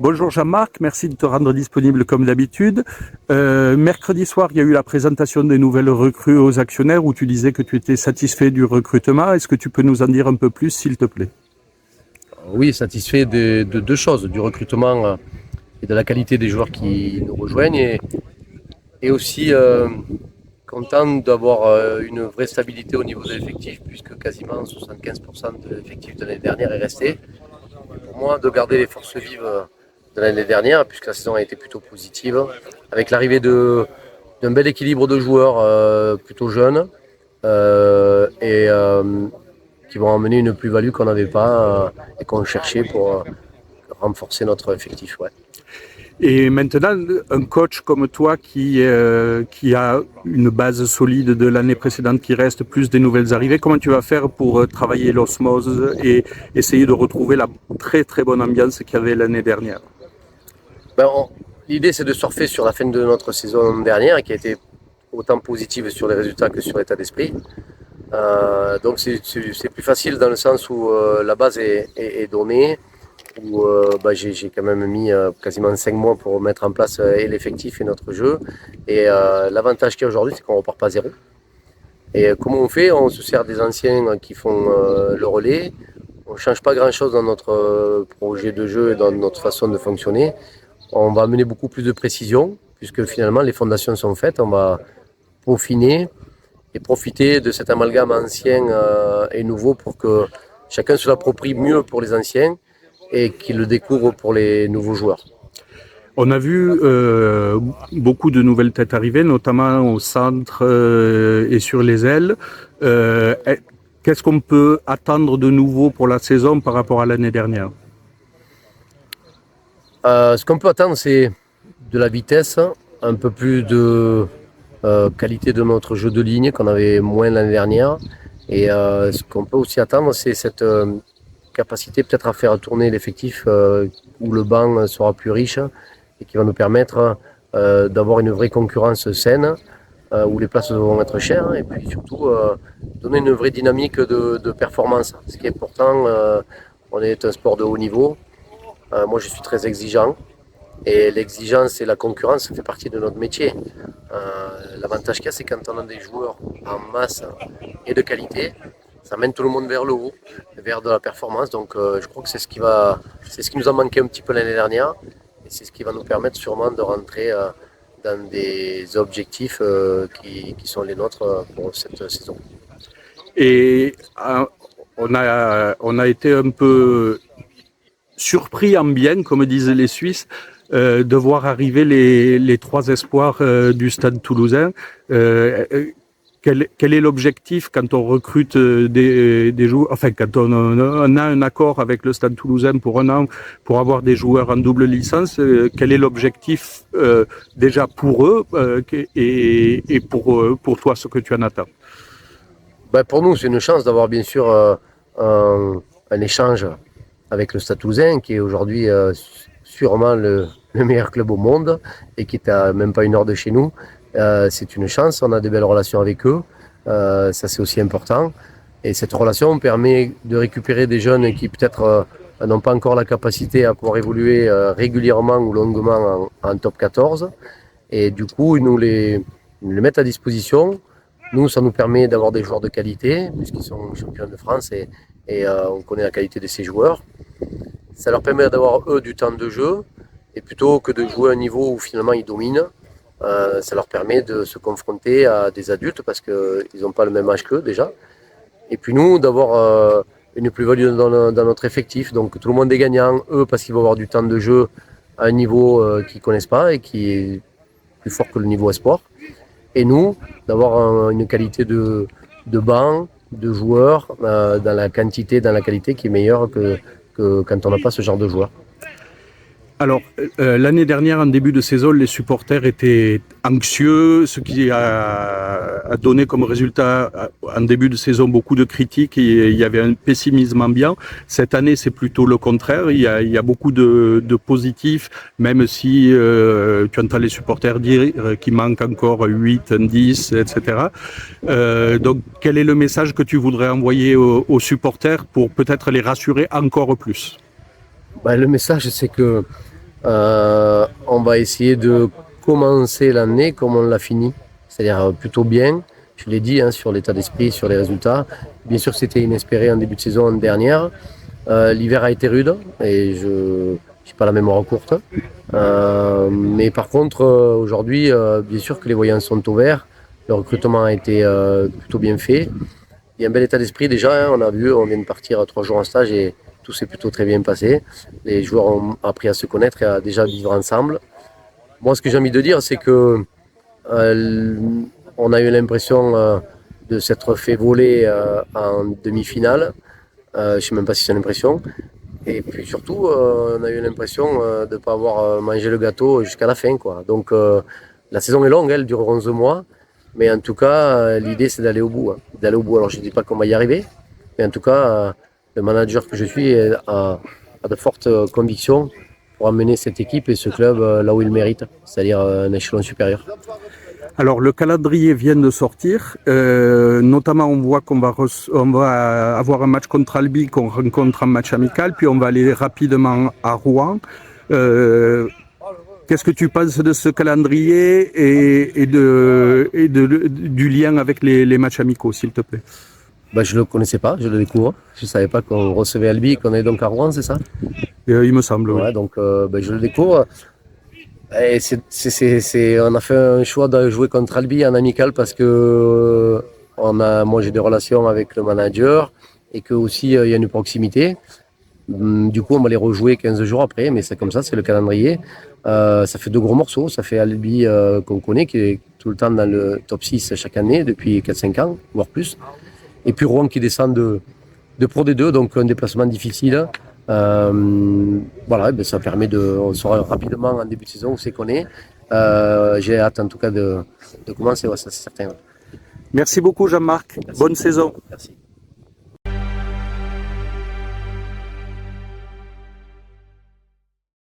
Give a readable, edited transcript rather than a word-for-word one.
Bonjour Jean-Marc, merci de te rendre disponible comme d'habitude. Mercredi soir, il y a eu la présentation des nouvelles recrues aux actionnaires où tu disais que tu étais satisfait du recrutement. Est-ce que tu peux nous en dire un peu plus, s'il te plaît? Oui, satisfait de deux choses, du recrutement et de la qualité des joueurs qui nous rejoignent et aussi content d'avoir une vraie stabilité au niveau de l'effectif puisque quasiment 75% de l'effectif de l'année dernière est resté. Pour moi, de garder les forces vives de l'année dernière puisque la saison a été plutôt positive avec l'arrivée d'un bel équilibre de joueurs plutôt jeunes et qui vont emmener une plus-value qu'on n'avait pas et qu'on cherchait pour renforcer notre effectif. Ouais. Et maintenant, un coach comme toi qui a une base solide de l'année précédente qui reste, plus des nouvelles arrivées, comment tu vas faire pour travailler l'osmose et essayer de retrouver la très très bonne ambiance qu'il y avait l'année dernière? L'idée, c'est de surfer sur la fin de notre saison dernière qui a été autant positive sur les résultats que sur l'état d'esprit. Donc c'est plus facile dans le sens où la base est donnée, où j'ai quand même mis quasiment 5 mois pour mettre en place l'effectif et notre jeu. Et l'avantage qu'il y a aujourd'hui, c'est qu'on ne repart pas à zéro. Et comment on fait? On se sert des anciens qui font le relais. On ne change pas grand-chose dans notre projet de jeu et dans notre façon de fonctionner. On va amener beaucoup plus de précision, puisque finalement les fondations sont faites. On va peaufiner et profiter de cet amalgame ancien et nouveau pour que chacun se l'approprie mieux pour les anciens et qu'il le découvre pour les nouveaux joueurs. On a vu beaucoup de nouvelles têtes arriver, notamment au centre et sur les ailes. Qu'est-ce qu'on peut attendre de nouveau pour la saison par rapport à l'année dernière? Ce qu'on peut attendre, c'est de la vitesse, un peu plus de qualité de notre jeu de ligne qu'on avait moins l'année dernière. Et ce qu'on peut aussi attendre, c'est cette capacité peut-être à faire tourner l'effectif où le banc sera plus riche et qui va nous permettre d'avoir une vraie concurrence saine où les places vont être chères et puis surtout donner une vraie dynamique de performance. Ce qui est important, on est un sport de haut niveau. Moi, je suis très exigeant. Et l'exigence et la concurrence fait partie de notre métier. L'avantage qu'il y a, c'est quand on a des joueurs en masse et de qualité, ça mène tout le monde vers le haut, vers de la performance. Donc je crois que c'est ce qui nous a manqué un petit peu l'année dernière. Et c'est ce qui va nous permettre sûrement de rentrer dans des objectifs qui sont les nôtres pour cette saison. Et on a été un peu surpris en bien, comme disent les Suisses, de voir arriver les trois espoirs du Stade Toulousain. Quel est l'objectif quand on recrute des joueurs, enfin quand on a un accord avec le Stade Toulousain pour un an pour avoir des joueurs en double licence, quel est l'objectif déjà pour eux et pour toi, ce que tu en attends? Pour nous, c'est une chance d'avoir bien sûr un échange avec le Stade Toulousain qui est aujourd'hui sûrement le meilleur club au monde et qui est à même pas une heure de chez nous. C'est une chance, on a de belles relations avec eux, ça c'est aussi important. Et cette relation permet de récupérer des jeunes qui peut-être n'ont pas encore la capacité à pouvoir évoluer régulièrement ou longuement en top 14. Et du coup, ils nous les mettent à disposition. Nous, ça nous permet d'avoir des joueurs de qualité, puisqu'ils sont champions de France et on connaît la qualité de ces joueurs. Ça leur permet d'avoir, eux, du temps de jeu, et plutôt que de jouer à un niveau où finalement ils dominent, ça leur permet de se confronter à des adultes, parce qu'ils n'ont pas le même âge qu'eux déjà. Et puis nous, d'avoir une plus-value dans notre effectif. Donc tout le monde est gagnant, eux, parce qu'ils vont avoir du temps de jeu à un niveau qu'ils ne connaissent pas et qui est plus fort que le niveau espoir. Et nous, d'avoir une qualité de banc, de joueurs, dans la quantité, dans la qualité qui est meilleure que quand on n'a pas ce genre de joueurs. Alors, l'année dernière, en début de saison, les supporters étaient anxieux, ce qui a donné comme résultat, en début de saison, beaucoup de critiques et il y avait un pessimisme ambiant. Cette année, c'est plutôt le contraire. Il y a beaucoup de positifs, même si tu entends les supporters dire qu'il manque encore 8, 10, etc. Donc, quel est le message que tu voudrais envoyer aux supporters pour peut-être les rassurer encore plus? Le message, c'est que On va essayer de commencer l'année comme on l'a fini, c'est-à-dire plutôt bien. Je l'ai dit, hein, sur l'état d'esprit, sur les résultats. Bien sûr, c'était inespéré en début de saison dernière. L'hiver a été rude et je n'ai pas la mémoire courte. Mais par contre, aujourd'hui, bien sûr que les voyants sont au vert. Le recrutement a été plutôt bien fait. Il y a un bel état d'esprit déjà. Hein, on a vu, on vient de partir 3 jours en stage et tout s'est plutôt très bien passé. Les joueurs ont appris à se connaître et à déjà vivre ensemble. Moi, ce que j'ai envie de dire, c'est que on a eu l'impression de s'être fait voler en demi-finale. Je ne sais même pas si c'est l'impression. Et puis surtout, on a eu l'impression de ne pas avoir mangé le gâteau jusqu'à la fin, quoi. Donc la saison est longue, elle dure 11 mois. Mais en tout cas, l'idée c'est d'aller au bout. Hein. D'aller au bout. Alors je ne dis pas qu'on va y arriver. Mais en tout cas, le manager que je suis a de fortes convictions pour amener cette équipe et ce club là où il mérite, c'est-à-dire un échelon supérieur. Alors le calendrier vient de sortir, notamment on voit qu'on va avoir un match contre Albi qu'on rencontre en match amical, puis on va aller rapidement à Rouen. Qu'est-ce que tu penses de ce calendrier et du lien avec les matchs amicaux, s'il te plaît? Ben, je ne le connaissais pas, je le découvre. Je ne savais pas qu'on recevait Albi et qu'on est donc à Rouen, c'est ça? Il me semble, oui. Ouais, donc je le découvre. Et on a fait un choix de jouer contre Albi en amical parce que moi j'ai des relations avec le manager et que aussi il y a une proximité. Du coup on va les rejouer 15 jours après, mais c'est comme ça, c'est le calendrier. Ça fait 2 gros morceaux, ça fait Albi qu'on connaît, qui est tout le temps dans le top 6 chaque année depuis 4-5 ans, voire plus. Et puis Rouen qui descend de Pro D2, donc un déplacement difficile. Voilà, ben ça permet on saura rapidement en début de saison où c'est qu'on est. J'ai hâte en tout cas de commencer, ouais, ça c'est certain. Merci beaucoup Jean-Marc, bonne saison. Merci.